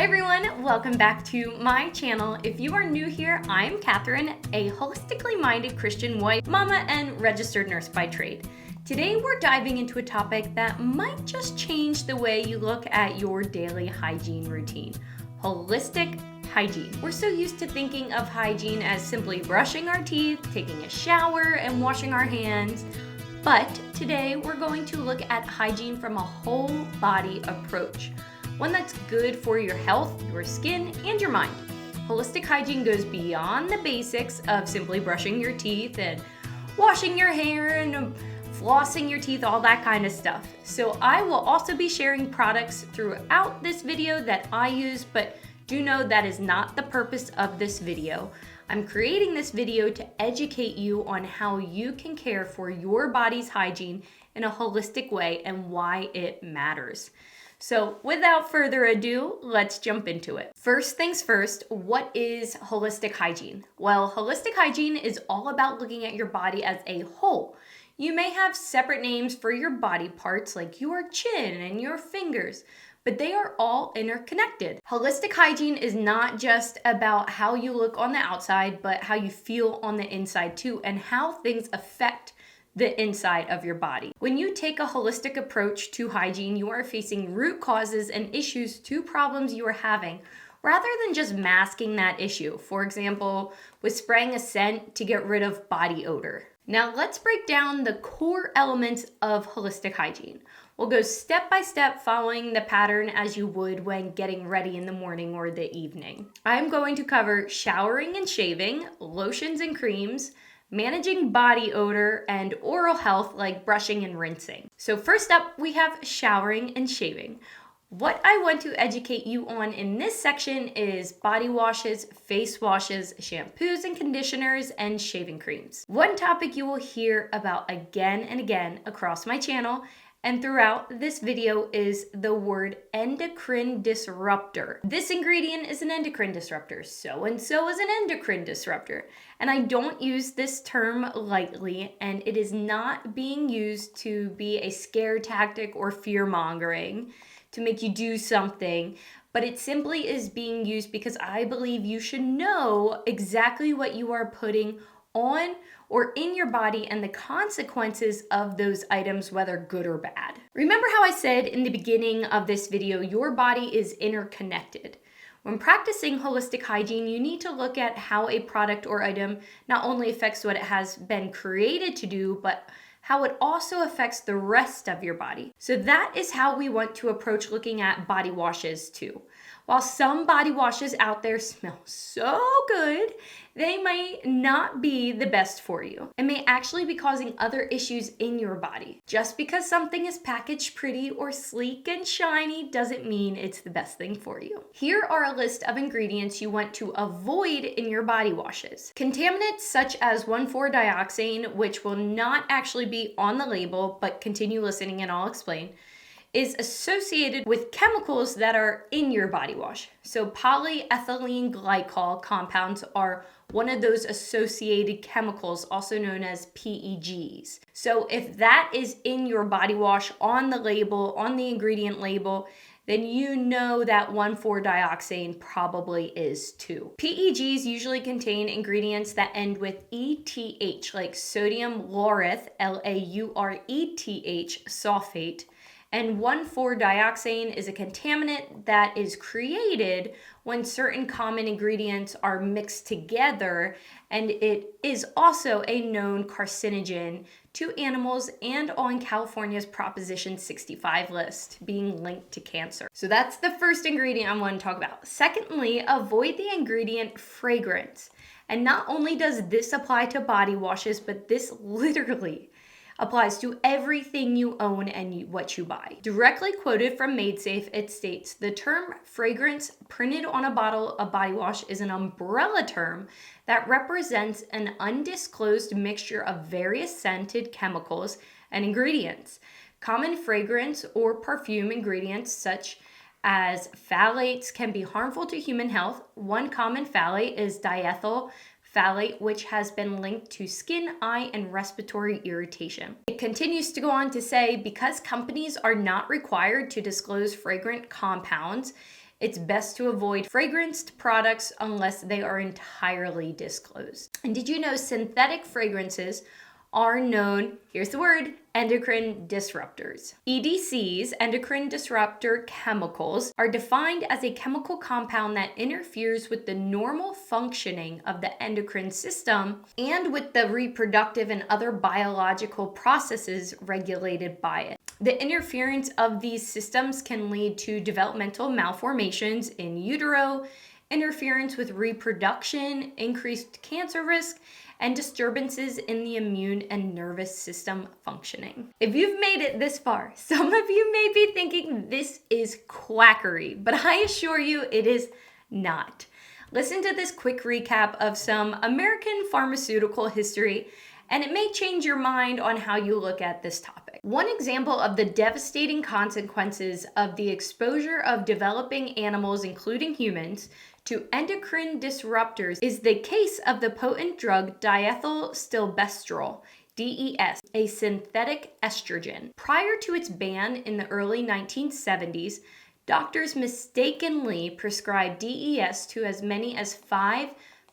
everyone, welcome back to my channel. If you are new here, I'm Katherine, a holistically minded Christian wife, mama, and registered nurse by trade. Today we're diving into a topic that might just change the way you look at your daily hygiene routine: holistic hygiene. We're so used to thinking of hygiene as simply brushing our teeth, taking a shower, and washing our hands. But today we're going to look at hygiene from a whole body approach. One that's good for your health, your skin, and your mind. Holistic hygiene goes beyond the basics of simply brushing your teeth and washing your hair and flossing your teeth, all that kind of stuff. So I will also be sharing products throughout this video that I use, but do know that is not the purpose of this video. I'm creating this video to educate you on how you can care for your body's hygiene in a holistic way and why it matters. So without further ado, let's jump into it. First things first, what is holistic hygiene? Well, holistic hygiene is all about looking at your body as a whole. You may have separate names for your body parts like your chin and your fingers, but they are all interconnected. Holistic hygiene is not just about how you look on the outside, but how you feel on the inside too, and how things affect the inside of your body. When you take a holistic approach to hygiene, you are facing root causes and issues to problems you are having, rather than just masking that issue. For example, with spraying a scent to get rid of body odor. Now let's break down the core elements of holistic hygiene. We'll go step by step, following the pattern as you would when getting ready in the morning or the evening. I'm going to cover showering and shaving, lotions and creams, managing body odor, and oral health like brushing and rinsing. So first up, we have showering and shaving. What I want to educate you on in this section is body washes, face washes, shampoos and conditioners, and shaving creams. One topic you will hear about again and again across my channel and throughout this video is the word endocrine disruptor. This ingredient is an endocrine disruptor, so-and-so is an endocrine disruptor. And I don't use this term lightly, and it is not being used to be a scare tactic or fear-mongering to make you do something, but it simply is being used because I believe you should know exactly what you are putting on or in your body and the consequences of those items, whether good or bad. Remember how I said in the beginning of this video, your body is interconnected. When practicing holistic hygiene, you need to look at how a product or item not only affects what it has been created to do, but how it also affects the rest of your body. So that is how we want to approach looking at body washes too. While some body washes out there smell so good, they may not be the best for you and may actually be causing other issues in your body. Just because something is packaged pretty or sleek and shiny doesn't mean it's the best thing for you. Here are a list of ingredients you want to avoid in your body washes. Contaminants such as 1,4-dioxane, which will not actually be on the label, but continue listening and I'll explain, is associated with chemicals that are in your body wash. So polyethylene glycol compounds are one of those associated chemicals, also known as PEGs. So if that is in your body wash on the label, on the ingredient label, then you know that 1,4-dioxane probably is too. PEGs usually contain ingredients that end with ETH, like sodium laureth, LAURETH, sulfate. And 1,4-dioxane is a contaminant that is created when certain common ingredients are mixed together, and it is also a known carcinogen to animals and on California's Proposition 65 list, being linked to cancer. So that's the first ingredient I want to talk about. Secondly, avoid the ingredient fragrance. And not only does this apply to body washes, but this literally applies to everything you own and what you buy. Directly quoted from MadeSafe, it states, "The term fragrance printed on a bottle of body wash is an umbrella term that represents an undisclosed mixture of various scented chemicals and ingredients. Common fragrance or perfume ingredients such as phthalates can be harmful to human health. One common phthalate is diethyl phthalate, which has been linked to skin, eye, and respiratory irritation." It continues to go on to say, because companies are not required to disclose fragrant compounds, It's best to avoid fragranced products unless they are entirely disclosed. And did you know synthetic fragrances are known, here's the word, endocrine disruptors. EDCs, endocrine disruptor chemicals, are defined as a chemical compound that interferes with the normal functioning of the endocrine system and with the reproductive and other biological processes regulated by it. The interference of these systems can lead to developmental malformations in utero, interference with reproduction, increased cancer risk, and disturbances in the immune and nervous system functioning. If you've made it this far, some of you may be thinking this is quackery, but I assure you it is not. Listen to this quick recap of some American pharmaceutical history, and it may change your mind on how you look at this topic. One example of the devastating consequences of the exposure of developing animals, including humans, to endocrine disruptors is the case of the potent drug diethylstilbestrol, DES, a synthetic estrogen. Prior to its ban in the early 1970s, doctors mistakenly prescribed DES to as many as 5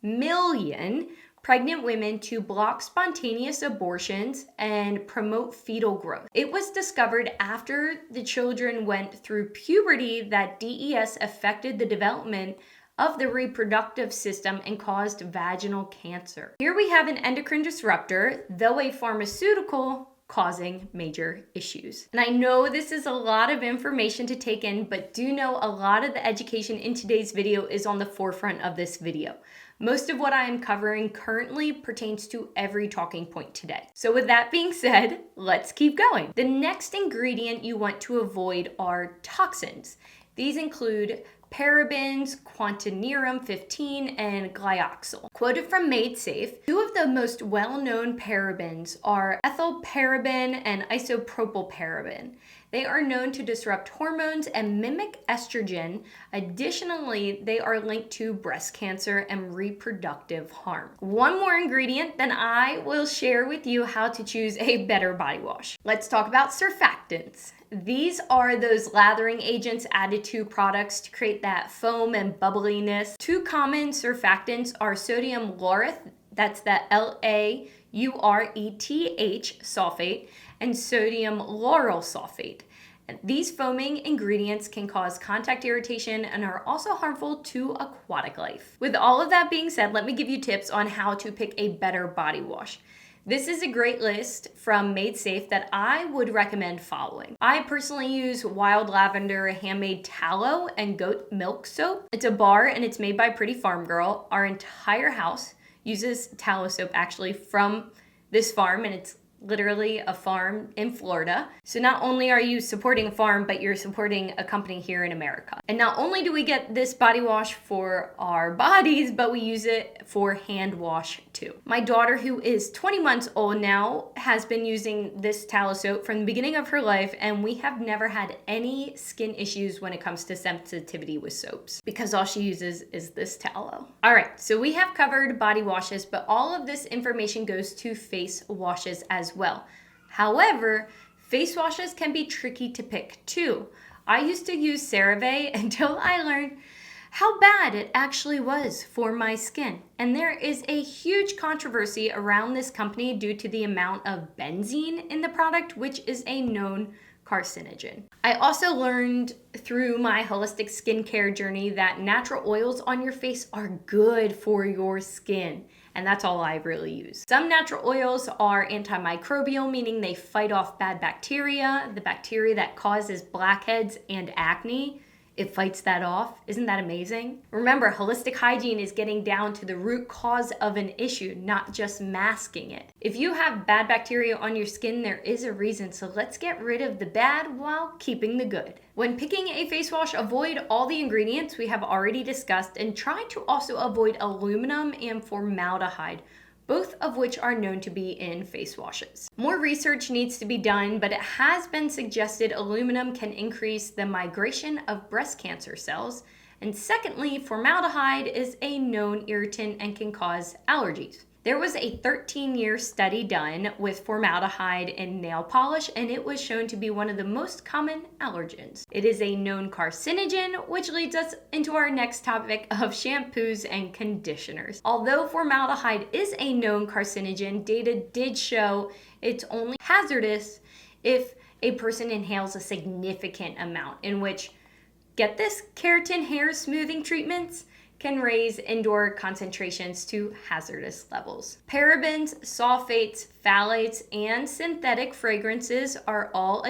million pregnant women to block spontaneous abortions and promote fetal growth. It was discovered after the children went through puberty that DES affected the development of the reproductive system and caused vaginal cancer. Here we have an endocrine disruptor, though a pharmaceutical, causing major issues. And I know this is a lot of information to take in, but do know a lot of the education in today's video is on the forefront of this video. Most of what I am covering currently pertains to every talking point today. So with that being said, let's keep going. The next ingredient you want to avoid are toxins. These include parabens, quaternarium 15, and glyoxal. Quoted from Made Safe, two of the most well-known parabens are ethylparaben and isopropylparaben. They are known to disrupt hormones and mimic estrogen. Additionally, they are linked to breast cancer and reproductive harm. One more ingredient, then I will share with you how to choose a better body wash. Let's talk about surfactants. These are those lathering agents added to products to create that foam and bubbliness. Two common surfactants are sodium laureth, that's the LAURETH sulfate, and sodium lauryl sulfate. These foaming ingredients can cause contact irritation and are also harmful to aquatic life. With all of that being said, let me give you tips on how to pick a better body wash. This is a great list from Made Safe that I would recommend following. I personally use wild lavender handmade tallow and goat milk soap. It's a bar and it's made by Pretty Farm Girl. Our entire house uses tallow soap actually from this farm, and it's literally a farm in Florida. So not only are you supporting a farm, but you're supporting a company here in America. And not only do we get this body wash for our bodies, but we use it for hand wash too. My daughter, who is 20 months old now, has been using this tallow soap from the beginning of her life, and we have never had any skin issues when it comes to sensitivity with soaps because all she uses is this tallow. All right, so we have covered body washes, but all of this information goes to face washes as well. However, face washes can be tricky to pick too. I used to use CeraVe until I learned how bad it actually was for my skin. And there is a huge controversy around this company due to the amount of benzene in the product, which is a known carcinogen. I also learned through my holistic skincare journey that natural oils on your face are good for your skin. And that's all I really use. Some natural oils are antimicrobial, meaning they fight off bad bacteria, the bacteria that causes blackheads and acne. It fights that off. Isn't that amazing? Remember, holistic hygiene is getting down to the root cause of an issue, not just masking it. If you have bad bacteria on your skin, there is a reason, so let's get rid of the bad while keeping the good. When picking a face wash, avoid all the ingredients we have already discussed and try to also avoid aluminum and formaldehyde, both of which are known to be in face washes. More research needs to be done, but it has been suggested aluminum can increase the migration of breast cancer cells. And secondly, formaldehyde is a known irritant and can cause allergies. There was a 13-year study done with formaldehyde in nail polish, and it was shown to be one of the most common allergens. It is a known carcinogen, which leads us into our next topic of shampoos and conditioners. Although formaldehyde is a known carcinogen, data did show it's only hazardous if a person inhales a significant amount, in which, get this, keratin hair smoothing treatments can raise indoor concentrations to hazardous levels. Parabens, sulfates, phthalates, and synthetic fragrances are all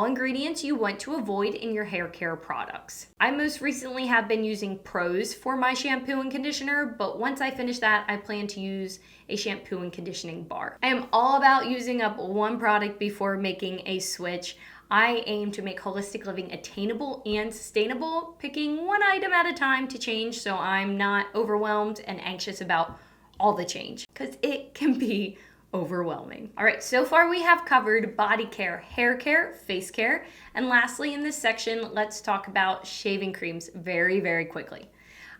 ingredients you want to avoid in your hair care products. I most recently have been using Pros for my shampoo and conditioner, but once I finish that, I plan to use a shampoo and conditioning bar. I am all about using up one product before making a switch. I aim to make holistic living attainable and sustainable, picking one item at a time to change so I'm not overwhelmed and anxious about all the change, because it can be overwhelming. All right, so far we have covered body care, hair care, face care, and lastly in this section, let's talk about shaving creams very, very quickly.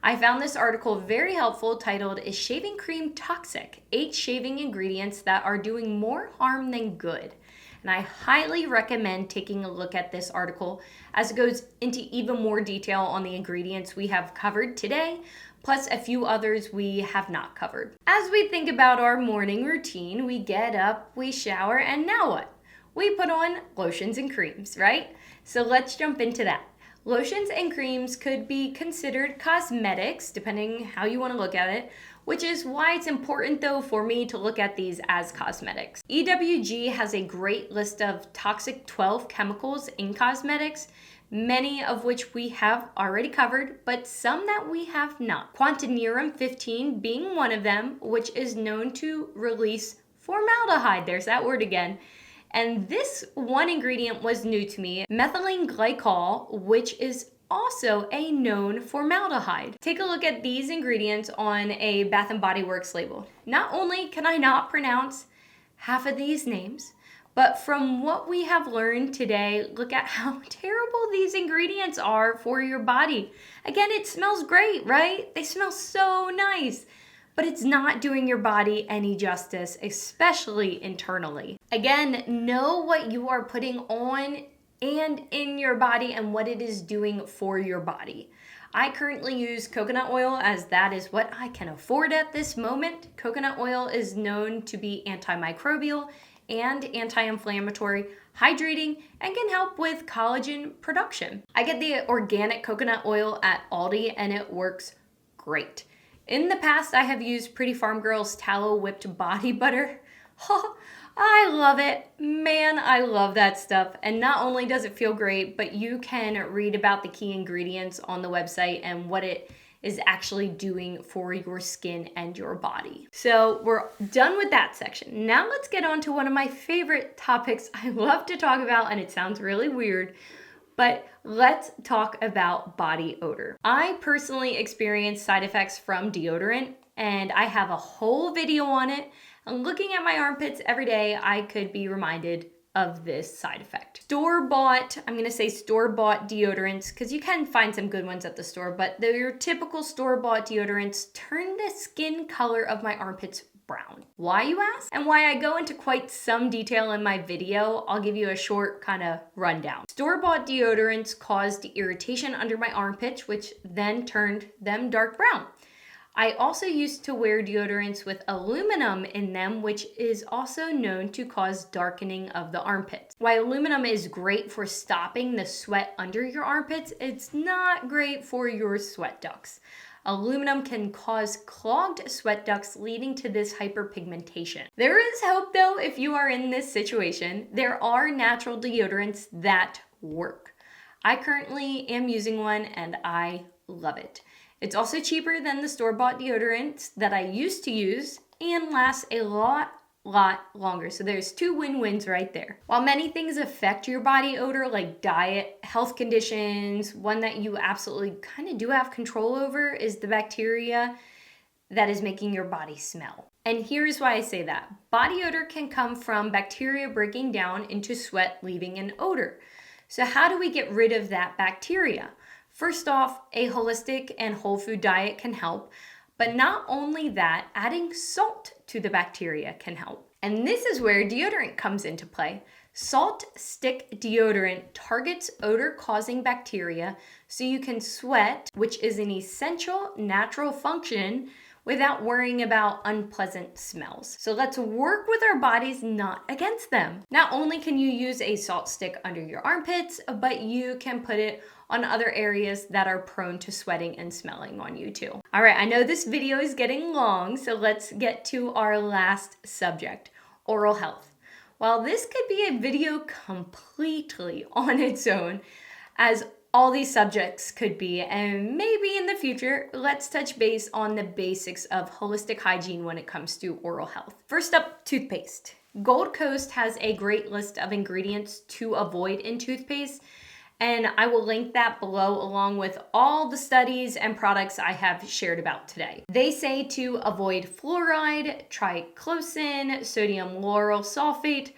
I found this article very helpful titled, "Is Shaving Cream Toxic? 8 Shaving Ingredients That Are Doing More Harm Than Good." And I highly recommend taking a look at this article as it goes into even more detail on the ingredients we have covered today, plus a few others we have not covered. As we think about our morning routine, we get up, we shower, and now what? We put on lotions and creams, right? So let's jump into that. Lotions and creams could be considered cosmetics, depending how you want to look at it, which is why it's important though for me to look at these as cosmetics. EWG has a great list of toxic 12 chemicals in cosmetics, many of which we have already covered, but some that we have not. Quaternarium 15 being one of them, which is known to release formaldehyde, there's that word again. And this one ingredient was new to me, methylene glycol, which is also a known formaldehyde. Take a look at these ingredients on a Bath & Body Works label. Not only can I not pronounce half of these names, but from what we have learned today, look at how terrible these ingredients are for your body. Again, it smells great, right? They smell so nice, but it's not doing your body any justice, especially internally. Again, know what you are putting on and in your body and what it is doing for your body. I currently use coconut oil as that is what I can afford at this moment. Coconut oil is known to be antimicrobial and anti-inflammatory, hydrating, and can help with collagen production. I get the organic coconut oil at Aldi and it works great. In the past, I have used Pretty Farm Girl's tallow whipped body butter. I love it. Man, I love that stuff. And not only does it feel great, but you can read about the key ingredients on the website and what it is actually doing for your skin and your body. So we're done with that section. Now let's get on to one of my favorite topics I love to talk about, and it sounds really weird, but let's talk about body odor. I personally experience side effects from deodorant, and I have a whole video on it. And looking at my armpits every day, I could be reminded of this side effect. Store-bought, I'm gonna say store-bought deodorants, because you can find some good ones at the store, but your typical store-bought deodorants turn the skin color of my armpits brown. Why, you ask? And why I go into quite some detail in my video, I'll give you a short kind of rundown. Store-bought deodorants caused irritation under my armpits, which then turned them dark brown. I also used to wear deodorants with aluminum in them, which is also known to cause darkening of the armpits. While aluminum is great for stopping the sweat under your armpits, it's not great for your sweat ducts. Aluminum can cause clogged sweat ducts, leading to this hyperpigmentation. There is hope though if you are in this situation. There are natural deodorants that work. I currently am using one and I love it. It's also cheaper than the store-bought deodorants that I used to use and lasts a lot longer. So there's 2 win-wins right there. While many things affect your body odor, like diet, health conditions, one that you absolutely kind of do have control over is the bacteria that is making your body smell. And here's why I say that. Body odor can come from bacteria breaking down into sweat, leaving an odor. So how do we get rid of that bacteria? First off, a holistic and whole food diet can help, But not only that, adding salt to the bacteria can help. And this is where deodorant comes into play. Salt stick deodorant targets odor-causing bacteria so you can sweat, which is an essential natural function, without worrying about unpleasant smells. So let's work with our bodies, not against them. Not only can you use a salt stick under your armpits, but you can put it on other areas that are prone to sweating and smelling on you too. All right, I know this video is getting long, so let's get to our last subject, oral health. While this could be a video completely on its own, as all these subjects could be, and maybe in the future, let's touch base on the basics of holistic hygiene when it comes to oral health. First up, toothpaste. Gold Coast has a great list of ingredients to avoid in toothpaste, and I will link that below along with all the studies and products I have shared about today. They say to avoid fluoride, triclosan, sodium lauryl sulfate,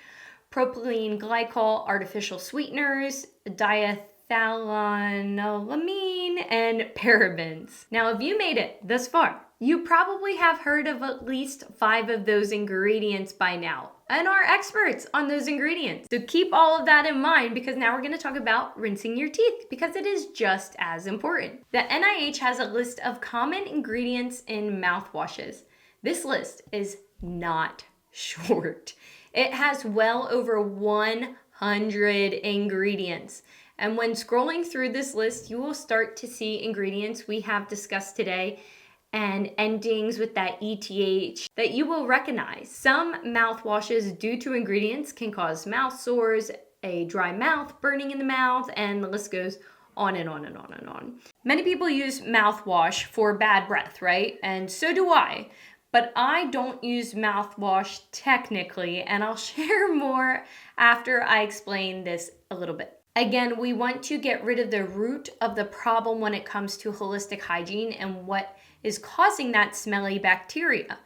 propylene glycol, artificial sweeteners, diethylanolamine, and parabens. Now, if you made it this far, you probably have heard of at least 5 of those ingredients by now and are experts on those ingredients. So keep all of that in mind, because now we're going to talk about rinsing your teeth, because it is just as important. The NIH has a list of common ingredients in mouthwashes. This list is not short. It has well over 100 ingredients. And when scrolling through this list, you will start to see ingredients we have discussed today and endings with that ETH that you will recognize. Some mouthwashes, due to ingredients, can cause mouth sores, a dry mouth, burning in the mouth, and the list goes on and on and on and on. Many people use mouthwash for bad breath, right? And so do I. But I don't use mouthwash technically, and I'll share more after I explain this a little bit. Again, we want to get rid of the root of the problem when it comes to holistic hygiene and what is causing that smelly bacteria.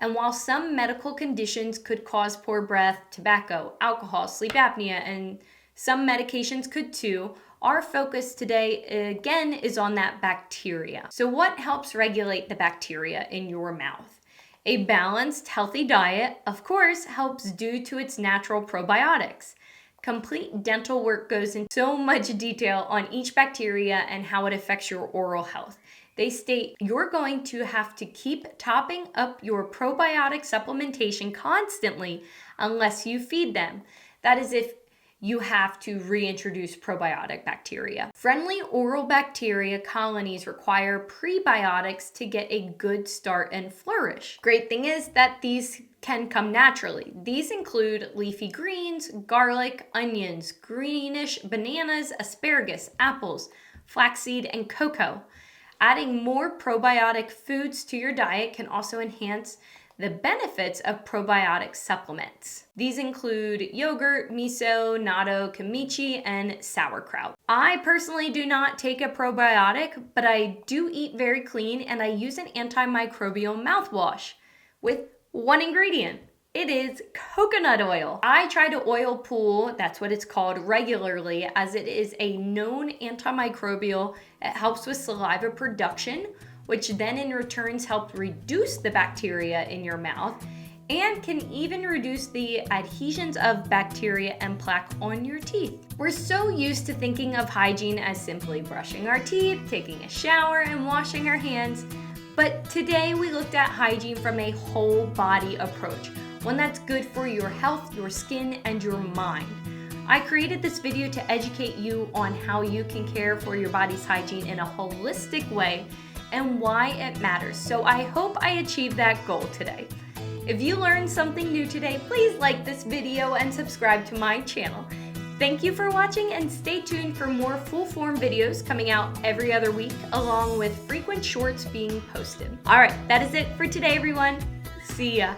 And while some medical conditions could cause poor breath, tobacco, alcohol, sleep apnea, and some medications could too, our focus today again is on that bacteria. So what helps regulate the bacteria in your mouth? A balanced, healthy diet, of course, helps due to its natural probiotics. Complete dental work goes into so much detail on each bacteria and how it affects your oral health. They state you're going to have to keep topping up your probiotic supplementation constantly unless you feed them. That is if you have to reintroduce probiotic bacteria. Friendly oral bacteria colonies require prebiotics to get a good start and flourish. Great thing is that these can come naturally. These include leafy greens, garlic, onions, greenish bananas, asparagus, apples, flaxseed, and cocoa. Adding more probiotic foods to your diet can also enhance the benefits of probiotic supplements. These include yogurt, miso, natto, kimchi, and sauerkraut. I personally do not take a probiotic, but I do eat very clean, and I use an antimicrobial mouthwash with one ingredient. It is coconut oil. I try to oil pool, that's what it's called, regularly, as it is a known antimicrobial. It helps with saliva production, which then in returns help reduce the bacteria in your mouth and can even reduce the adhesions of bacteria and plaque on your teeth. We're so used to thinking of hygiene as simply brushing our teeth, taking a shower, and washing our hands. But today we looked at hygiene from a whole body approach, one that's good for your health, your skin, and your mind. I created this video to educate you on how you can care for your body's hygiene in a holistic way and why it matters. So I hope I achieved that goal today. If you learned something new today, please like this video and subscribe to my channel. Thank you for watching, and stay tuned for more full-form videos coming out every other week, along with frequent shorts being posted. All right, that is it for today, everyone. See ya.